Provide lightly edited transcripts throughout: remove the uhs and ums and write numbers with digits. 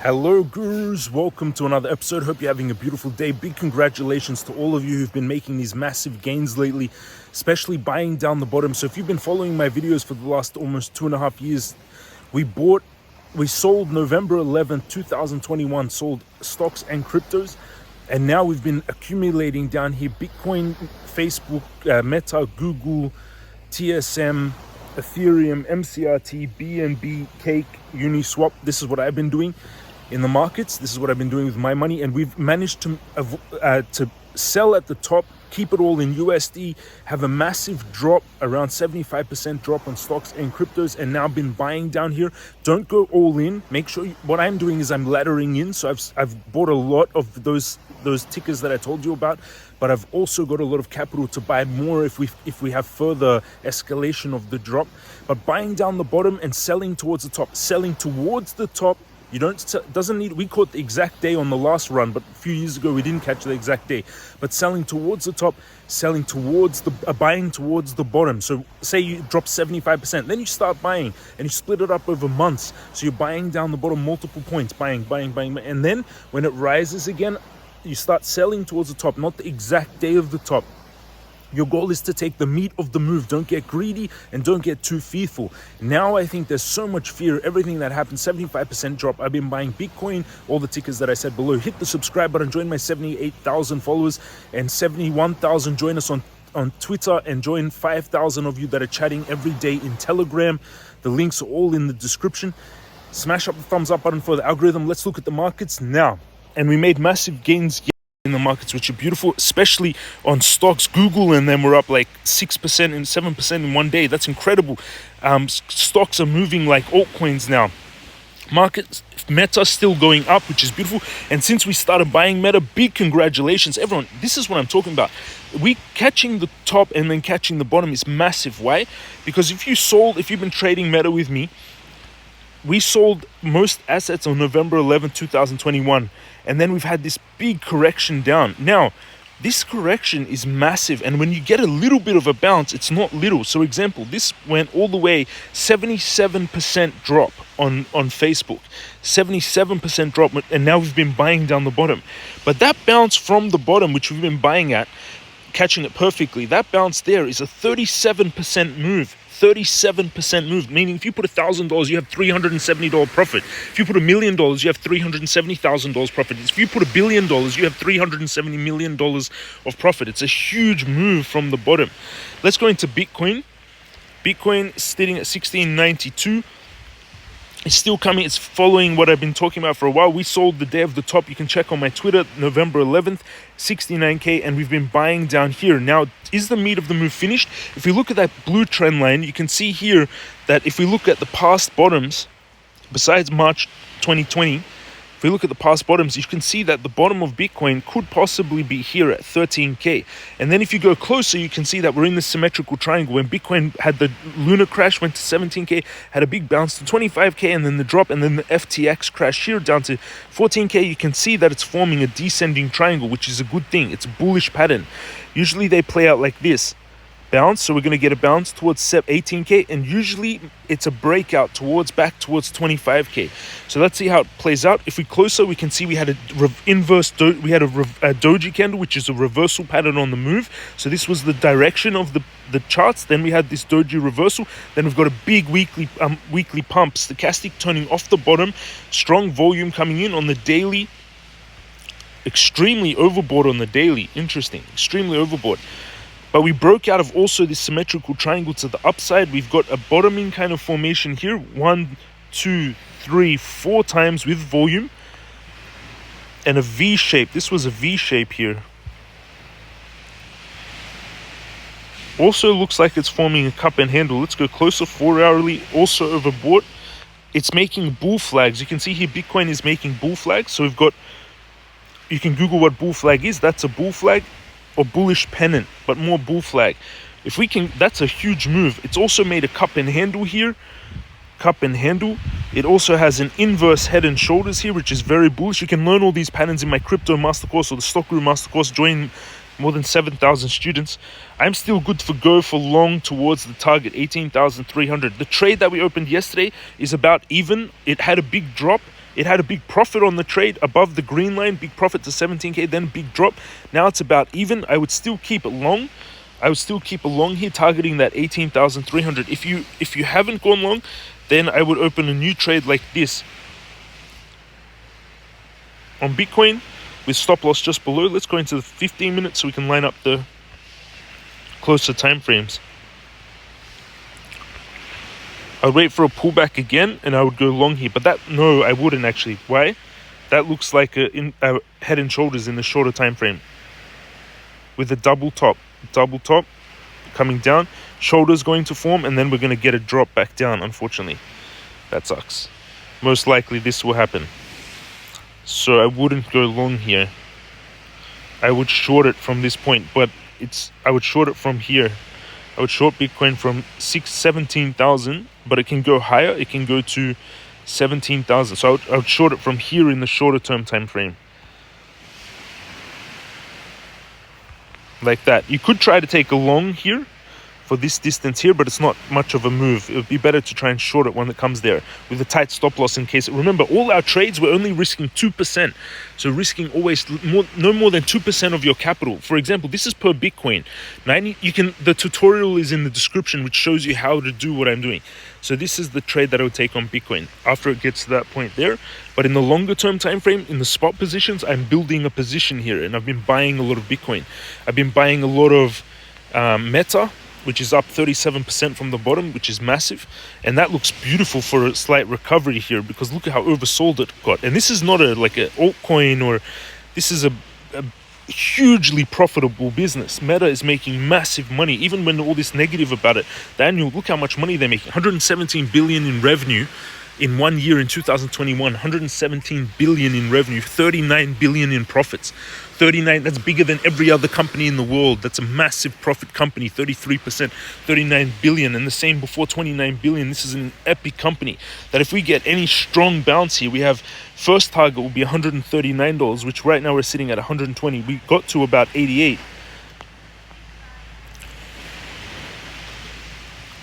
Hello gurus, welcome to another episode. Hope you're having a beautiful day. Big congratulations to all of you who've been making these massive gains lately, especially buying down the bottom. So if you've been following my videos for the last almost 2.5 years, we sold November 11th, 2021, sold stocks and cryptos. And now we've been accumulating down here Bitcoin, Facebook, Meta, Google, TSM, Ethereum, MCRT, BNB, Cake, Uniswap. This is what I've been doing in the markets. This is what I've been doing with my money, and we've managed to sell at the top, keep it all in USD, have a massive drop, around 75% drop on stocks and cryptos, and now been buying down here. Don't go all in. Make sure what I'm doing is I'm laddering in. So I've bought a lot of those tickers that I told you about, but I've also got a lot of capital to buy more if we have further escalation of the drop. But buying down the bottom and selling towards the top, selling towards the top. We caught the exact day on the last run, but a few years ago we didn't catch the exact day. But selling towards the top, selling towards buying towards the bottom. So say you drop 75%, then you start buying and you split it up over months. So you're buying down the bottom multiple points, buying. And then when it rises again, you start selling towards the top, not the exact day of the top. Your goal is to take the meat of the move. Don't get greedy and don't get too fearful. Now I think there's so much fear. Everything that happened, 75% drop. I've been buying Bitcoin, all the tickers that I said below. Hit the subscribe button, join my 78,000 followers, and 71,000 join us on Twitter, and join 5,000 of you that are chatting every day in Telegram. The links are all in the description. Smash up the thumbs up button for the algorithm. Let's look at the markets now. And we made massive gains in the markets, which are beautiful, especially on stocks. Google and them were up like 6% and 7% in one day. That's incredible. Stocks are moving like altcoins now. Markets, Meta still going up, which is beautiful. And since we started buying Meta, big congratulations, everyone. This is what I'm talking about. We catching the top and then catching the bottom is massive. Why? Because if you've been trading Meta with me, we sold most assets on November 11, 2021. And then we've had this big correction down. Now, this correction is massive. And when you get a little bit of a bounce, it's not little. So example, this went all the way 77% drop on Facebook. 77% drop. And now we've been buying down the bottom. But that bounce from the bottom, which we've been buying at, catching it perfectly, that bounce there is a 37% move. 37% move, meaning if you put $1,000, you have $370 profit. If you put $1 million, you have $370,000 profit. If you put $1 billion, you have $370 million of profit. It's a huge move from the bottom. Let's go into Bitcoin. Bitcoin is sitting at 1692. It's still coming. It's following what I've been talking about for a while. We sold the day of the top. You can check on my Twitter, November 11th, 69K, and we've been buying down here. Now, is the meat of the move finished? If we look at that blue trend line, you can see here that if we look at the past bottoms, besides March 2020, if we look at the past bottoms, you can see that the bottom of Bitcoin could possibly be here at 13K. And then if you go closer, you can see that we're in the symmetrical triangle. When Bitcoin had the lunar crash, went to 17K, had a big bounce to 25K, and then the drop, and then the FTX crash here down to 14K. You can see that it's forming a descending triangle, which is a good thing. It's a bullish pattern. Usually they play out like this. Bounce, so we're going to get a bounce towards 18K, and usually it's a breakout back towards 25K. So let's see how it plays out. If we closer, we can see we had a doji candle, which is a reversal pattern on the move. So this was the direction of the charts. Then we had this doji reversal. Then we've got a big weekly pump, stochastic turning off the bottom, strong volume coming in on the daily. Extremely overbought on the daily. Interesting, extremely overbought. But we broke out of also this symmetrical triangle to the upside. We've got a bottoming kind of formation here. 1, 2, 3, 4 times with volume. And a V shape. This was a V shape here. Also looks like it's forming a cup and handle. Let's go closer. 4 hourly, also overbought. It's making bull flags. You can see here Bitcoin is making bull flags. So we've got, you can Google what bull flag is. That's a bull flag. Or bullish pennant, but more bull flag. If we can, that's a huge move. It's also made a cup and handle here. Cup and handle. It also has an inverse head and shoulders here, which is very bullish. You can learn all these patterns in my crypto master course or the stock guru master course. Join more than 7,000 students. I'm still good for go for long towards the target, 18,300. The trade that we opened yesterday is about even. It had a big drop. It had a big profit on the trade above the green line, big profit to 17k, then big drop. Now it's about even. I would still keep it long. I would still keep a long here, targeting that 18,300. If you haven't gone long, then I would open a new trade like this on Bitcoin with stop loss just below. Let's go into the 15 minutes so we can line up the closer time frames. I'd wait for a pullback again and I would go long here, but no, I wouldn't actually. Why? That looks like a head and shoulders in the shorter time frame with a double top coming down, shoulders going to form, and then we're going to get a drop back down. Unfortunately, that sucks. Most likely this will happen, so I wouldn't go long here. I would short it from this point, but I would short it from here. I would short Bitcoin from 17,000, but it can go higher. It can go to 17,000. So I would short it from here in the shorter term time frame, like that. You could try to take a long here for this distance here, but it's not much of a move. It would be better to try and short it when it comes there with a tight stop loss in case. Remember, all our trades we're only risking 2%. So risking always no more than 2% of your capital. For example, this is per Bitcoin. The tutorial is in the description, which shows you how to do what I'm doing. So this is the trade that I would take on Bitcoin after it gets to that point there. But in the longer term time frame, in the spot positions, I'm building a position here, and I've been buying a lot of Bitcoin. I've been buying a lot of Meta, which is up 37% from the bottom, which is massive. And that looks beautiful for a slight recovery here, because look at how oversold it got. And this is not like an altcoin, or this is a hugely profitable business. Meta is making massive money, even when all this negative about it. Daniel, look how much money they're making. 117 billion in revenue in 1 year in 2021. 117 billion in revenue, 39 billion in profits. 39, that's bigger than every other company in the world. That's a massive profit company. 33%, 39 billion, and the same before, 29 billion. This is an epic company that if we get any strong bounce here, we have first target will be $139, which right now we're sitting at 120. We got to about 88.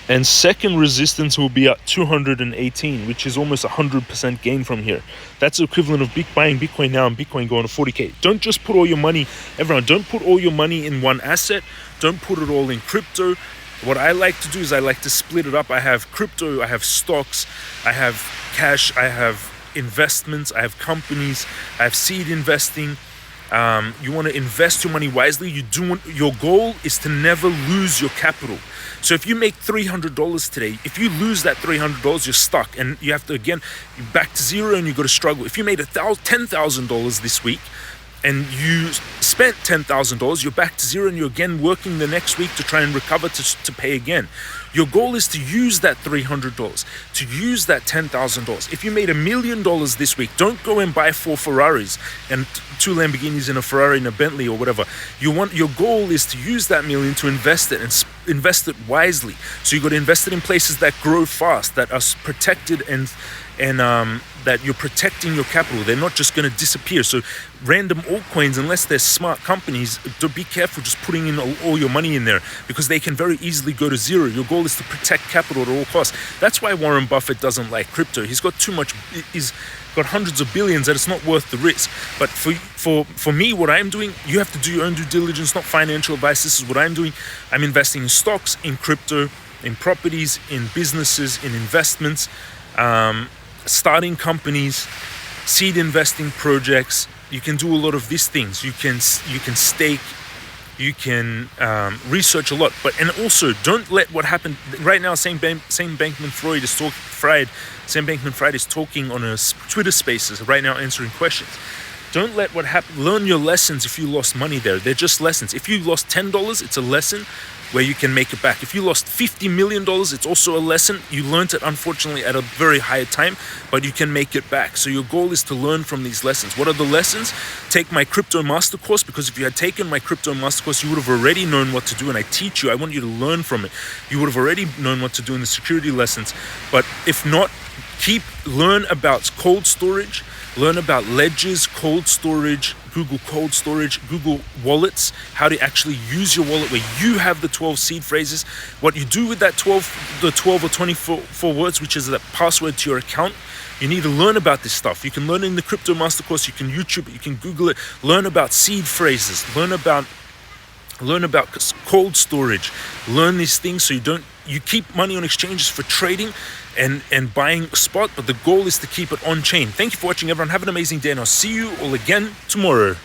And second resistance will be at 218, which is almost 100% gain from here. That's the equivalent of buying Bitcoin now and Bitcoin going to 40K. Don't just put all your money, everyone, don't put all your money in one asset. Don't put it all in crypto. What I like to do is I like to split it up. I have crypto, I have stocks, I have cash, I have investments, I have companies, I have seed investing. You want to invest your money wisely. Your goal is to never lose your capital. So if you make $300 today, if you lose that $300, you're stuck, and you have to, again, you're back to zero and you've got to struggle. If you made $10,000 this week and you spent $10,000, you're back to zero and you're again working the next week to try and recover to pay again. Your goal is to use that $300, to use that $10,000. If you made $1 million this week, don't go and buy 4 Ferraris and 2 Lamborghinis and a Ferrari and a Bentley or whatever. Your goal is to use that million to invest it, and invest it wisely. So you got to invest it in places that grow fast, that are protected, and that you're protecting your capital. They're not just going to disappear. So random altcoins, unless they're smart companies, be careful just putting in all your money in there, because they can very easily go to zero. Your goal is to protect capital at all costs. That's why Warren Buffett doesn't like crypto. He's got too much. He's got hundreds of billions that it's not worth the risk. But for me, what I'm doing, you have to do your own due diligence, not financial advice. This is what I'm doing. I'm investing in stocks, in crypto, in properties, in businesses, in investments, starting companies, seed investing projects. You can do a lot of these things. You can stake, you can research a lot, and also don't let what happened right now. Sam Bankman-Fried is talking on a Twitter Spaces right now, answering questions. Don't let what happened. Learn your lessons. If you lost money there, they're just lessons. If you lost $10, it's a lesson where you can make it back. If you lost $50 million, it's also a lesson. You learned it, unfortunately, at a very high time, but you can make it back. So your goal is to learn from these lessons. What are the lessons? Take my crypto master course, because if you had taken my crypto master course, you would have already known what to do, and I teach you. I want you to learn from it. You would have already known what to do in the security lessons. But if not, learn about cold storage, learn about ledgers, cold storage, Google wallets, how to actually use your wallet where you have the 12 seed phrases. What you do with that 12 or 24 words, which is the password to your account, You need to learn about this stuff. You can learn it in the Crypto Master course. You can YouTube it. You can Google it. Learn about seed phrases. Learn about cold storage. Learn these things so you keep money on exchanges for trading and buying spot, but the goal is to keep it on chain. Thank you for watching, everyone. Have an amazing day, and I'll see you all again tomorrow.